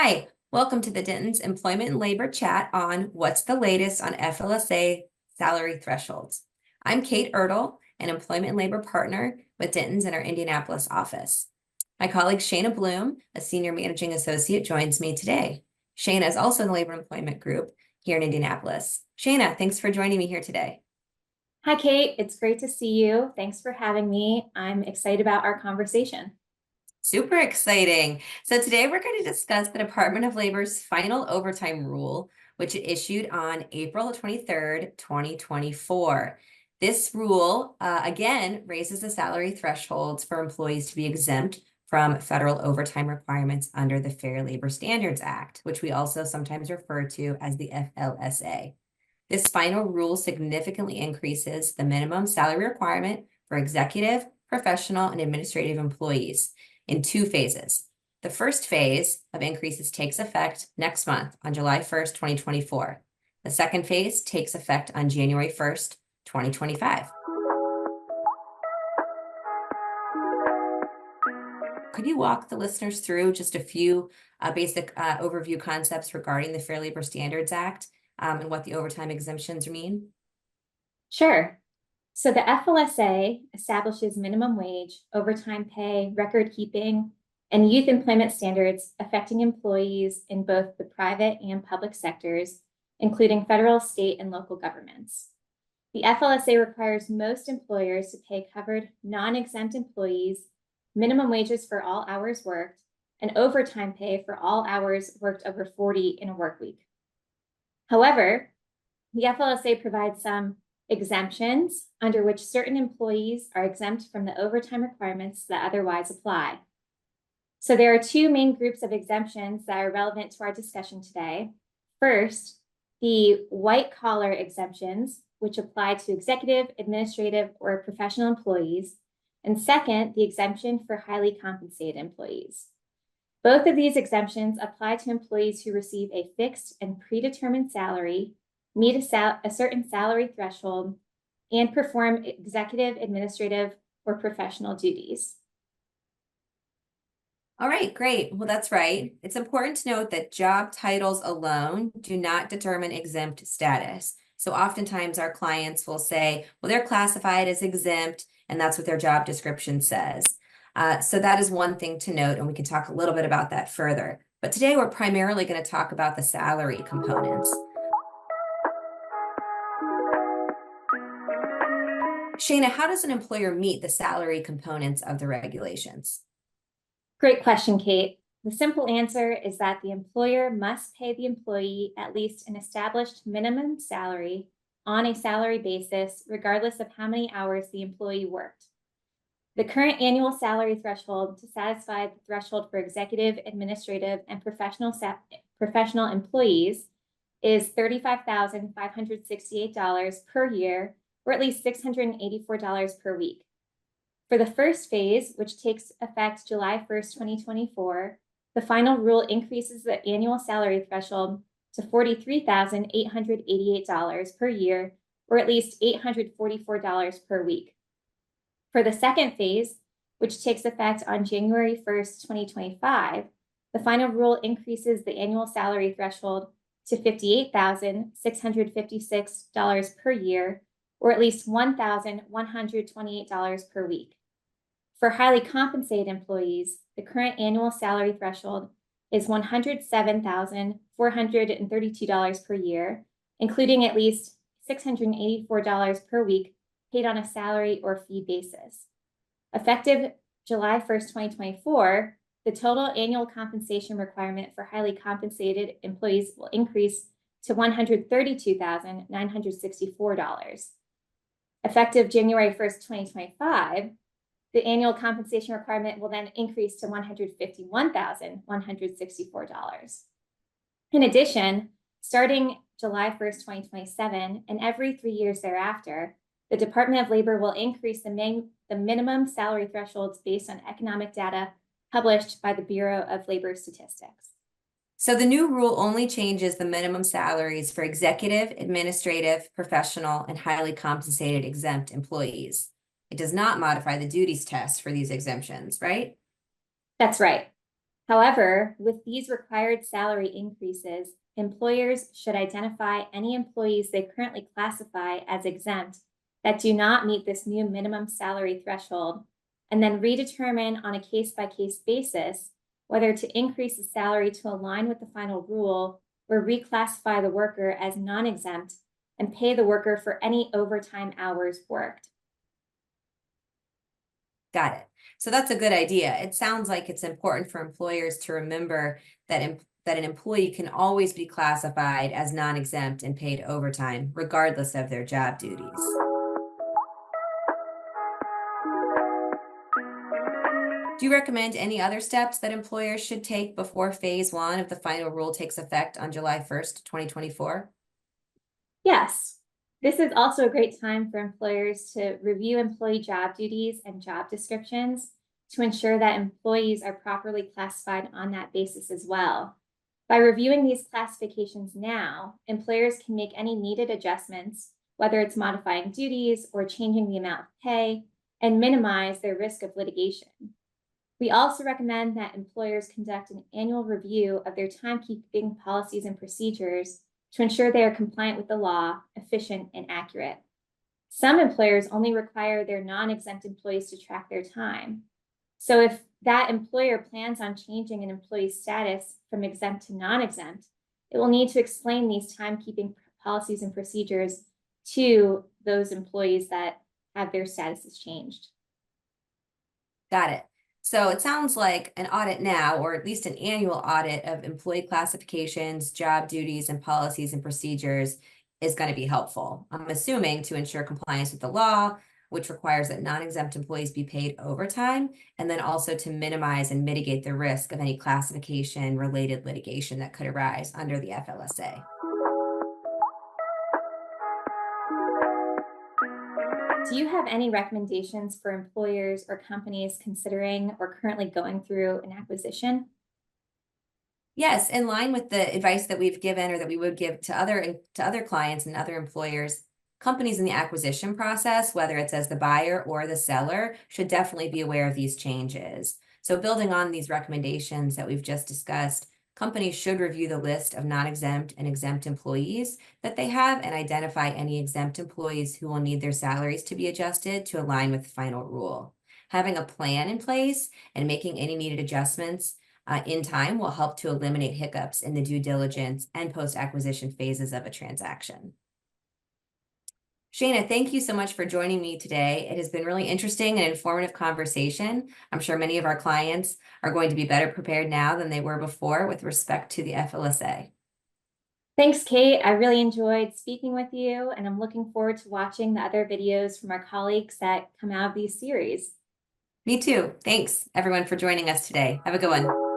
Hi, welcome to the Denton's Employment and Labor Chat on What's the Latest on FLSA Salary Thresholds. I'm Kate Erdel, an Employment and Labor Partner with Denton's in our Indianapolis office. My colleague Shaina Bloom, a Senior Managing Associate, joins me today. Shaina is also in the Labor Employment Group here in Indianapolis. Shaina, thanks for joining me here today. Hi, Kate. It's great to see you. Thanks for having me. I'm excited about our conversation. Super exciting. So today we're going to discuss the Department of Labor's final overtime rule, which it issued on April 23rd, 2024. This rule, again, raises the salary thresholds for employees to be exempt from federal overtime requirements under the Fair Labor Standards Act, which we also sometimes refer to as the FLSA. This final rule significantly increases the minimum salary requirement for executive, professional, and administrative employees in two phases. The first phase of increases takes effect next month on July 1st, 2024. The second phase takes effect on January 1st, 2025. Could you walk the listeners through just a few basic overview concepts regarding the Fair Labor Standards Act and what the overtime exemptions mean? Sure. So the FLSA establishes minimum wage, overtime pay, record keeping, and youth employment standards affecting employees in both the private and public sectors, including federal, state, and local governments. The FLSA requires most employers to pay covered non-exempt employees minimum wages for all hours worked and overtime pay for all hours worked over 40 in a work week. However, the FLSA provides some exemptions under which certain employees are exempt from the overtime requirements that otherwise apply. So there are two main groups of exemptions that are relevant to our discussion today. First, the white-collar exemptions, which apply to executive, administrative, or professional employees. And second, the exemption for highly compensated employees. Both of these exemptions apply to employees who receive a fixed and predetermined salary, meet a certain salary threshold, and perform executive, administrative, or professional duties. All right, great. Well, that's right. It's important to note that job titles alone do not determine exempt status. So oftentimes our clients will say, well, they're classified as exempt, and that's what their job description says. So that is one thing to note, and we can talk a little bit about that further. But today we're primarily going to talk about the salary components. Shaina, how does an employer meet the salary components of the regulations? Great question, Kate. The simple answer is that the employer must pay the employee at least an established minimum salary on a salary basis, regardless of how many hours the employee worked. The current annual salary threshold to satisfy the threshold for executive, administrative, and professional employees is $35,568 per year, or at least $684 per week. For the first phase, which takes effect July 1st, 2024, the final rule increases the annual salary threshold to $43,888 per year, or at least $844 per week. For the second phase, which takes effect on January 1st, 2025, the final rule increases the annual salary threshold to $58,656 per year, or at least $1,128 per week. For highly compensated employees, the current annual salary threshold is $107,432 per year, including at least $684 per week paid on a salary or fee basis. Effective July 1st, 2024, the total annual compensation requirement for highly compensated employees will increase to $132,964. Effective January 1st, 2025, the annual compensation requirement will then increase to $151,164. In addition, starting July 1st, 2027, and every 3 years thereafter, the Department of Labor will increase the minimum salary thresholds based on economic data published by the Bureau of Labor Statistics. So the new rule only changes the minimum salaries for executive, administrative, professional, and highly compensated exempt employees. It does not modify the duties test for these exemptions, right? That's right. However, with these required salary increases, employers should identify any employees they currently classify as exempt that do not meet this new minimum salary threshold, and then redetermine on a case-by-case basis whether to increase the salary to align with the final rule or reclassify the worker as non-exempt and pay the worker for any overtime hours worked. Got it. So that's a good idea. It sounds like it's important for employers to remember that that an employee can always be classified as non-exempt and paid overtime, regardless of their job duties. Do you recommend any other steps that employers should take before phase one of the final rule takes effect on July 1st, 2024? Yes, this is also a great time for employers to review employee job duties and job descriptions to ensure that employees are properly classified on that basis as well. By reviewing these classifications now, employers can make any needed adjustments, whether it's modifying duties or changing the amount of pay, and minimize their risk of litigation. We also recommend that employers conduct an annual review of their timekeeping policies and procedures to ensure they are compliant with the law, efficient, and accurate. Some employers only require their non-exempt employees to track their time. So if that employer plans on changing an employee's status from exempt to non-exempt, it will need to explain these timekeeping policies and procedures to those employees that have their statuses changed. Got it. So it sounds like an audit now, or at least an annual audit of employee classifications, job duties, and policies and procedures is going to be helpful. I'm assuming to ensure compliance with the law, which requires that non-exempt employees be paid overtime, and then also to minimize and mitigate the risk of any classification related litigation that could arise under the FLSA. Do you have any recommendations for employers or companies considering or currently going through an acquisition? Yes, in line with the advice that we've given or that we would give to other clients and other employers, companies in the acquisition process, whether it's as the buyer or the seller, should definitely be aware of these changes. So building on these recommendations that we've just discussed, companies should review the list of non-exempt and exempt employees that they have and identify any exempt employees who will need their salaries to be adjusted to align with the final rule. Having a plan in place and making any needed adjustments in time will help to eliminate hiccups in the due diligence and post-acquisition phases of a transaction. Shaina, thank you so much for joining me today. It has been really interesting and informative conversation. I'm sure many of our clients are going to be better prepared now than they were before with respect to the FLSA. Thanks, Kate. I really enjoyed speaking with you, and I'm looking forward to watching the other videos from our colleagues that come out of these series. Me too. Thanks, everyone, for joining us today. Have a good one.